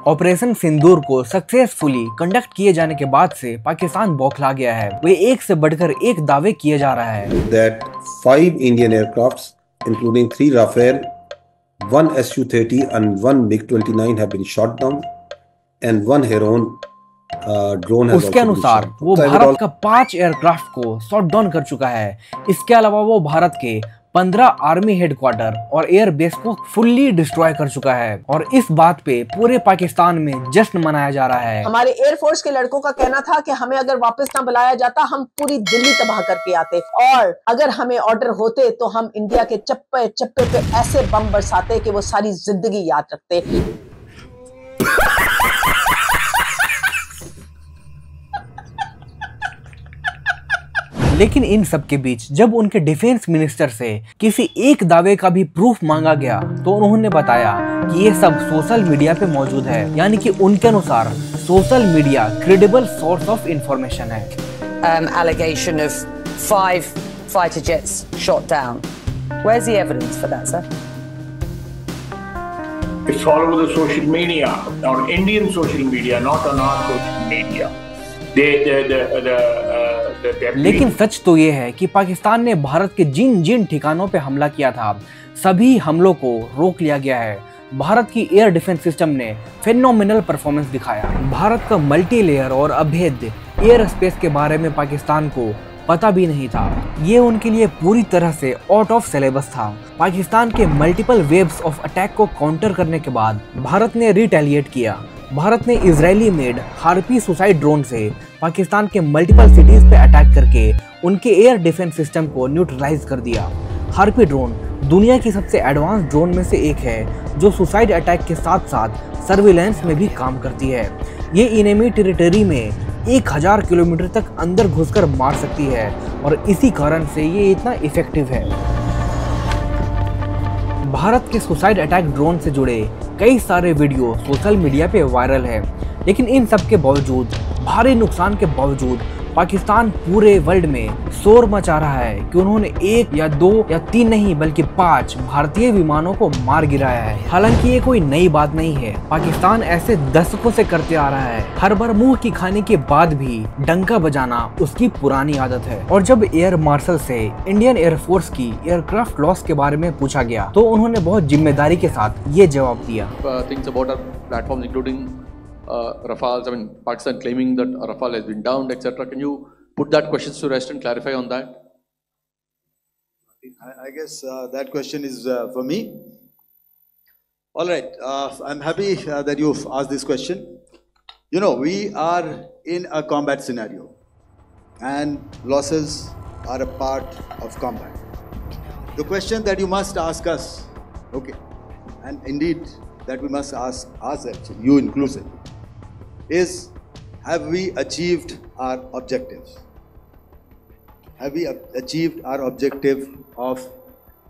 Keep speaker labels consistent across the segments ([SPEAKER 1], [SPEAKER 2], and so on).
[SPEAKER 1] Operation सिंदूर को successfully conduct किए जाने के बाद से पाकिस्तान बौखला गया है। वे एक से बढ़कर एक दावे किए जा रहा है।
[SPEAKER 2] That 5 Indian aircrafts, including 3 Rafale, 1 Su-30 and 1 MiG-29 have been shot down, and 1 Heron drone has
[SPEAKER 1] उसके
[SPEAKER 2] also been
[SPEAKER 1] अनुसार
[SPEAKER 2] shot.
[SPEAKER 1] वो भारत का 5 एयरक्राफ्ट को शॉट डाउन कर चुका है। इसके अलावा वो भारत के 15 आर्मी हेडक्वार्टर और एयर बेस को फुल्ली डिस्ट्रॉय कर चुका है और इस बात पे पूरे पाकिस्तान में जश्न मनाया जा रहा है।
[SPEAKER 3] हमारे एयरफोर्स के लड़कों का कहना था कि हमें अगर वापस ना बुलाया जाता हम पूरी दिल्ली तबाह करके आते, और अगर हमें ऑर्डर होते तो हम इंडिया के चप्पे चप्पे पे ऐसे बम बरसाते कि वो सारी जिंदगी याद रखते।
[SPEAKER 1] लेकिन इन सब के बीच जब उनके डिफेंस मिनिस्टर से किसी एक दावे का भी प्रूफ मांगा गया तो उन्होंने बताया कि ये सब सोशल मीडिया पे मौजूद है, यानी कि उनके अनुसार social media credible source of information है।
[SPEAKER 4] Allegation of 5 fighter jets shot down. Where's the evidence for that, sir?
[SPEAKER 5] It's all over the social media, on Indian social media, not on our social media.
[SPEAKER 1] लेकिन सच तो ये है कि पाकिस्तान ने भारत के जिन जिन ठिकानों पे हमला किया था सभी हमलों को रोक लिया गया है। भारत की एयर डिफेंस सिस्टम ने फेनोमिनल परफॉर्मेंस दिखाया। भारत का मल्टी लेयर और अभेद्य एयर स्पेस के बारे में पाकिस्तान को पता भी नहीं था। ये उनके लिए पूरी तरह से आउट ऑफ सिलेबस था। पाकिस्तान के मल्टीपल वेव्स ऑफ अटैक को काउंटर करने के बाद भारत ने रिटेलिएट किया। भारत ने Israeli made harpy suicide drone से पाकिस्तान के मल्टीपल सिटीज पे अटैक करके उनके एयर डिफेंस सिस्टम को न्यूट्रलाइज कर दिया। हार्पी ड्रोन दुनिया की सबसे एडवांस ड्रोन में से एक है जो सुसाइड अटैक के साथ साथ सर्विलेंस में भी काम करती है। ये इनेमी टेरिटरी में 1000 किलोमीटर तक अंदर घुसकर मार सकती है और इसी कारण से ये इतना इफेक्टिव है। भारत के सुसाइड अटैक ड्रोन से जुड़े कई सारे वीडियो सोशल मीडिया पे वायरल है, लेकिन इन सब के बावजूद, भारी नुकसान के बावजूद पाकिस्तान पूरे वर्ल्ड में शोर मचा रहा है कि उन्होंने 1 या 2 या 3 नहीं बल्कि 5 भारतीय विमानों को मार गिराया है। हालांकि ये कोई नई बात नहीं है, पाकिस्तान ऐसे दशकों से करते आ रहा है। हर बार मुंह की खाने के बाद भी डंका बजाना उसकी पुरानी आदत है। और जब एयर मार्शल से इंडियन एयरफोर्स की एयरक्राफ्ट लॉस के बारे में पूछा गया तो उन्होंने बहुत जिम्मेदारी के साथ ये जवाब दिया।
[SPEAKER 6] Rafales, I mean, Pakistan claiming that Rafale has been downed, etc. Can you put that question to rest and clarify on that?
[SPEAKER 7] I guess that question is for me. All right, I'm happy that you've asked this question. You know, we are in a combat scenario, and losses are a part of combat. The question that you must ask us, okay, and indeed that we must ask ourselves, you inclusive, is have we achieved our objectives? Have we achieved our objective of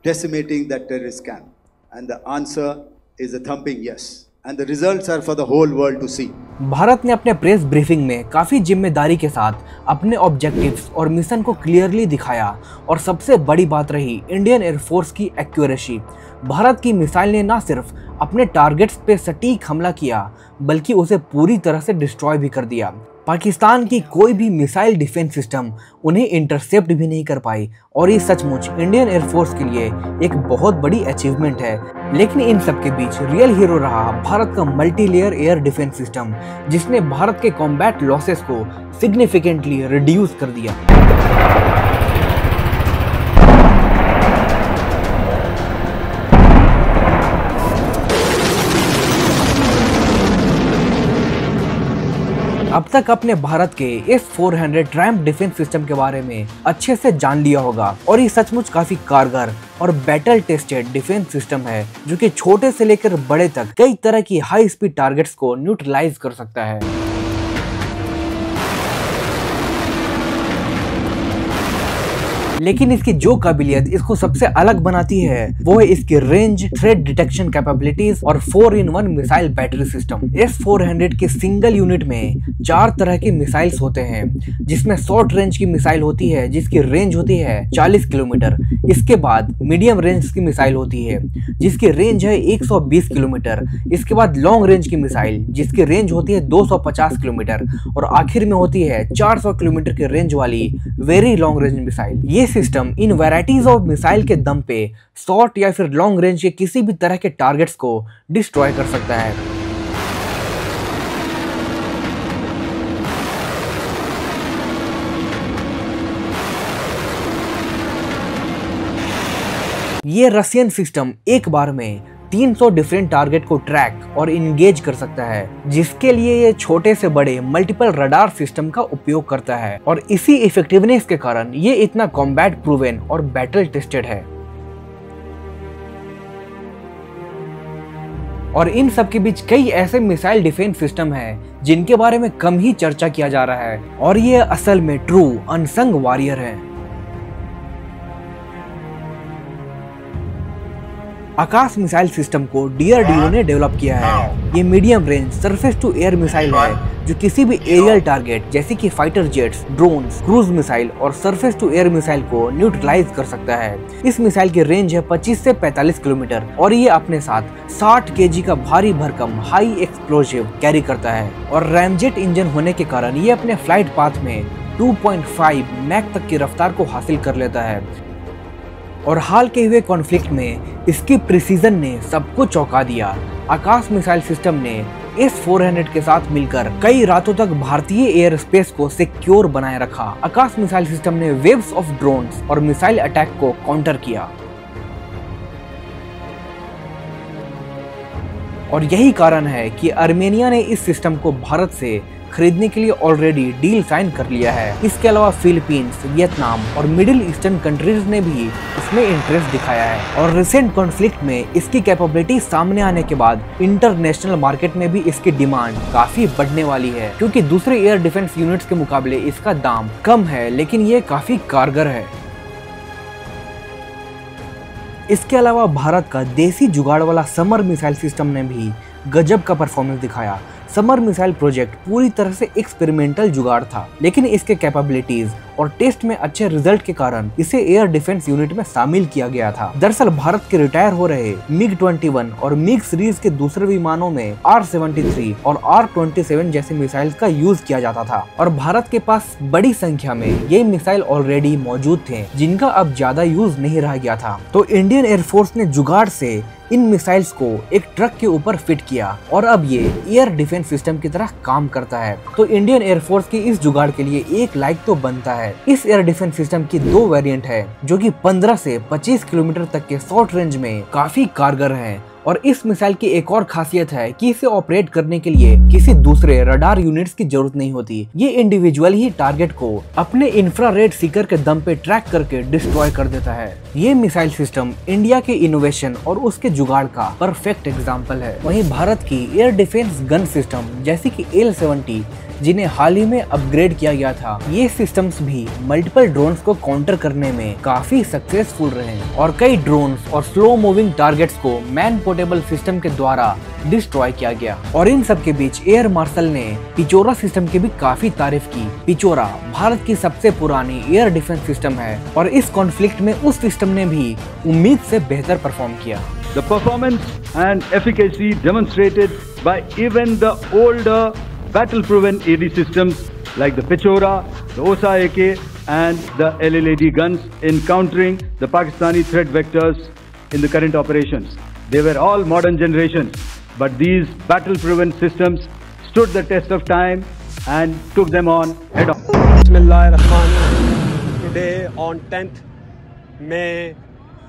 [SPEAKER 7] decimating that terrorist camp? And the answer is a thumping yes. And the results are for the whole world to see.
[SPEAKER 1] Bharat ने अपने press briefing में काफी जिम्मेदारी के साथ अपने objectives और mission को क्लियरली दिखाया और सबसे बड़ी बात रही इंडियन एयरफोर्स की एक्यूरेसी। भारत की मिसाइल ने न सिर्फ अपने टारगेट्स पे सटीक हमला किया बल्कि उसे पूरी तरह से डिस्ट्रॉय भी कर दिया। पाकिस्तान की कोई भी मिसाइल डिफेंस सिस्टम उन्हें इंटरसेप्ट भी नहीं कर पाई और ये सचमुच इंडियन एयरफोर्स के लिए एक बहुत बड़ी अचीवमेंट है। लेकिन इन सब के बीच रियल हीरो रहा भारत का multi layer air defence system, जिसने भारत के कॉम्बैट लॉसेस को सिग्निफिकेंटली रिड्यूस कर दिया। अब तक अपने भारत के S-400 ट्रैम्प डिफेंस सिस्टम के बारे में अच्छे से जान लिया होगा और ये सचमुच काफी कारगर और बैटल टेस्टेड डिफेंस सिस्टम है जो कि छोटे से लेकर बड़े तक कई तरह की हाई स्पीड टारगेट्स को न्यूट्रलाइज कर सकता है। लेकिन इसकी जो काबिलियत इसको सबसे अलग बनाती है वो है इसकी रेंज, थ्रेट डिटेक्शन कैपेबिलिटीज और 4-in-1 missile battery system. S-400 के सिंगल यूनिट में 4 तरह के मिसाइल्स होते हैं, जिसमें शॉर्ट रेंज की मिसाइल होती है जिसकी रेंज होती है 40 किलोमीटर। इसके बाद मीडियम रेंज की मिसाइल होती है जिसकी रेंज है 120 किलोमीटर। इसके बाद लॉन्ग रेंज की मिसाइल जिसकी रेंज होती है 250 किलोमीटर और आखिर में होती है 400 किलोमीटर की रेंज वाली वेरी लॉन्ग रेंज मिसाइल। ये system in varieties of missile के दम पे शॉर्ट या फिर लॉन्ग रेंज के किसी भी तरह के टारगेट्स को डिस्ट्रॉय कर सकता है। ये रशियन सिस्टम एक बार में 300 डिफरेंट टारगेट को ट्रैक और इंगेज कर सकता है, जिसके लिए ये छोटे से बड़े मल्टीपल रडार सिस्टम का उपयोग करता है और इसी इफेक्टिवनेस के कारण ये इतना कॉम्बैट प्रूवन और बैटल टेस्टेड है। और इन सब के बीच कई ऐसे मिसाइल डिफेंस सिस्टम हैं जिनके बारे में कम ही चर्चा किया जा रहा है और ये असल में ट्रू अनसंग वॉरियर हैं। आकाश मिसाइल सिस्टम को DRDO ने डेवलप किया है। ये medium range surface to air missile है जो किसी भी एरियल टारगेट जैसे कि fighter jets, drones, cruise missile और सरफेस टू एयर मिसाइल को न्यूट्रलाइज कर सकता है। इस मिसाइल की रेंज है 25 से 45 किलोमीटर और ये अपने साथ 60 kg का भारी भरकम हाई एक्सप्लोजिव कैरी करता है और रैमजेट इंजन होने के कारण ये अपने फ्लाइट पाथ में 2.5 मैक तक की रफ्तार को हासिल कर लेता है। और हाल के हुए कॉन्फ्लिक्ट में इसकी प्रिसीजन ने सबको चौंका दिया। आकाश मिसाइल सिस्टम ने S-400 के साथ मिलकर कई रातों तक भारतीय एयर स्पेस को सिक्योर बनाए रखा। आकाश मिसाइल सिस्टम ने वेव्स ऑफ ड्रोन्स और मिसाइल अटैक को काउंटर किया और यही कारण है कि आर्मेनिया ने इस सिस्टम को भारत से खरीदने के लिए ऑलरेडी डील साइन कर लिया है। इसके अलावा फिलीपींस, वियतनाम और मिडिल ईस्टर्न कंट्रीज ने भी इसमें इंटरेस्ट दिखाया है और रिसेंट कॉन्फ्लिक्ट में इसकी कैपेबिलिटी सामने आने के बाद इंटरनेशनल मार्केट में भी इसकी डिमांड काफी बढ़ने वाली है, क्योंकि दूसरे एयर डिफेंस यूनिट्स के मुकाबले इसका दाम कम है लेकिन ये काफी कारगर है। इसके अलावा भारत का देसी जुगाड़ वाला समर मिसाइल सिस्टम ने भी गजब का परफॉर्मेंस दिखाया। समर मिसाइल प्रोजेक्ट पूरी तरह से एक्सपेरिमेंटल जुगाड़ था, लेकिन इसके कैपेबिलिटीज और टेस्ट में अच्छे रिजल्ट के कारण इसे एयर डिफेंस यूनिट में शामिल किया गया था। दरअसल भारत के रिटायर हो रहे MiG-21 और MiG सीरीज के दूसरे विमानों में R-73 और R-27 जैसे मिसाइल का यूज किया जाता था और भारत के पास बड़ी संख्या में ये मिसाइल ऑलरेडी मौजूद थे जिनका अब ज्यादा यूज नहीं रह गया था। तो इंडियन एयरफोर्स ने जुगाड़ से इन मिसाइल्स को एक ट्रक के ऊपर फिट किया और अब ये एयर डिफेंस सिस्टम की तरह काम करता है। तो इंडियन एयरफोर्स की इस जुगाड़ के लिए एक लाइक तो बनता है। इस एयर डिफेंस सिस्टम की 2 वेरिएंट है जो कि 15 से 25 किलोमीटर तक के शॉर्ट रेंज में काफी कारगर हैं। और इस मिसाइल की एक और खासियत है कि इसे ऑपरेट करने के लिए किसी दूसरे रडार यूनिट्स की जरूरत नहीं होती। ये इंडिविजुअल ही टारगेट को अपने इंफ्रारेड सीकर के दम पे ट्रैक करके डिस्ट्रॉय कर देता है। ये मिसाइल सिस्टम इंडिया के इनोवेशन और उसके जुगाड़ का परफेक्ट एग्जाम्पल है। वहीं भारत की एयर डिफेंस गन सिस्टम जैसे कि AL-70 जिन्हें हाल ही में अपग्रेड किया गया था, ये सिस्टम्स भी मल्टीपल ड्रोन्स को काउंटर करने में काफी सक्सेसफुल रहे और कई ड्रोन्स और स्लो मूविंग टारगेट्स को मैन पोर्टेबल सिस्टम के द्वारा डिस्ट्रॉय किया गया। और इन सब के बीच एयर मार्शल ने पिचोरा सिस्टम की भी काफी तारीफ की। पिचोरा भारत की सबसे पुरानी एयर डिफेंस सिस्टम है और इस कॉन्फ्लिक्ट में उस सिस्टम ने भी उम्मीद से बेहतर परफॉर्म किया।
[SPEAKER 8] The performance and efficacy demonstrated by even the older battle-proven AD systems like the Pichora, the OSA AK and the LLAD guns in countering the Pakistani threat vectors in the current operations. They were all modern generations, but these battle-proven systems stood the test of time and took them on head on.
[SPEAKER 9] Bismillahirrahmanirrahim. Today on 10th May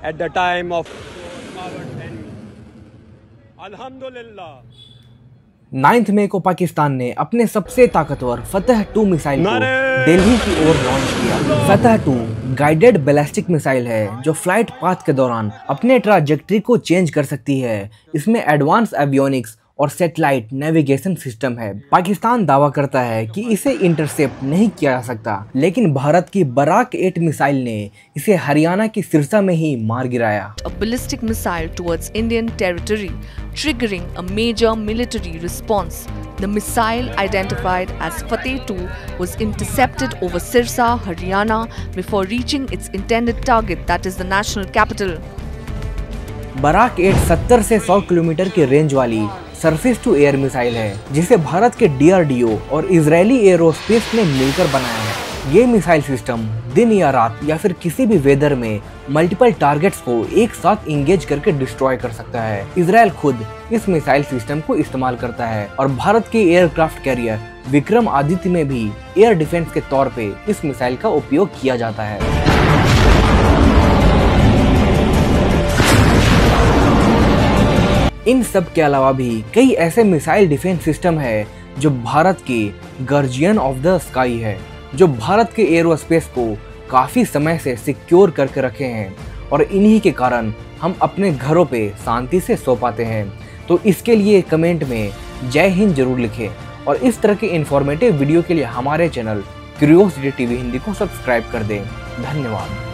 [SPEAKER 9] at the time of overpowered enemy. Alhamdulillah.
[SPEAKER 1] 9 मई को पाकिस्तान ने अपने सबसे ताकतवर फतह 2 missile को दिल्ली की ओर launch किया। फतह 2 गाइडेड बैलिस्टिक मिसाइल है जो फ्लाइट पाथ के दौरान अपने ट्रैजेक्टरी को चेंज कर सकती है। इसमें एडवांस एवियोनिक्स और सैटेलाइट नेविगेशन सिस्टम है। पाकिस्तान दावा करता है कि इसे इंटरसेप्ट नहीं किया जा सकता, लेकिन भारत की बराक 8 मिसाइल ने इसे हरियाणा की सिरसा में ही मार गिराया।
[SPEAKER 10] A ballistic missile towards Indian territory, triggering a major military response. The missile, identified as Fateh 2, was intercepted over Sirsa, Haryana, before reaching its intended target, that is the national capital.
[SPEAKER 1] Barak 8 70 से 100 kilometre की range वाली surface to air missile है, जिसे भारत के DRDO और Israeli aerospace ने मिलकर बनाया है। ये मिसाइल सिस्टम दिन या रात या फिर किसी भी वेदर में मल्टीपल टारगेट्स को एक साथ इंगेज करके डिस्ट्रॉय कर सकता है। इजराइल खुद इस मिसाइल सिस्टम को इस्तेमाल करता है और भारत के एयरक्राफ्ट कैरियर विक्रम आदित्य में भी एयर डिफेंस के तौर पे इस मिसाइल का उपयोग किया जाता है। इन सब के अलावा भी कई ऐसे मिसाइल डिफेंस सिस्टम है जो भारत के गार्जियन ऑफ द स्काई है, जो भारत के एरोस्पेस को काफ़ी समय से सिक्योर करके रखे हैं और इन्हीं के कारण हम अपने घरों पे शांति से सो पाते हैं। तो इसके लिए कमेंट में जय हिंद जरूर लिखें और इस तरह के इन्फॉर्मेटिव वीडियो के लिए हमारे चैनल क्यूरियोसिटी टीवी हिंदी को सब्सक्राइब कर दें। धन्यवाद।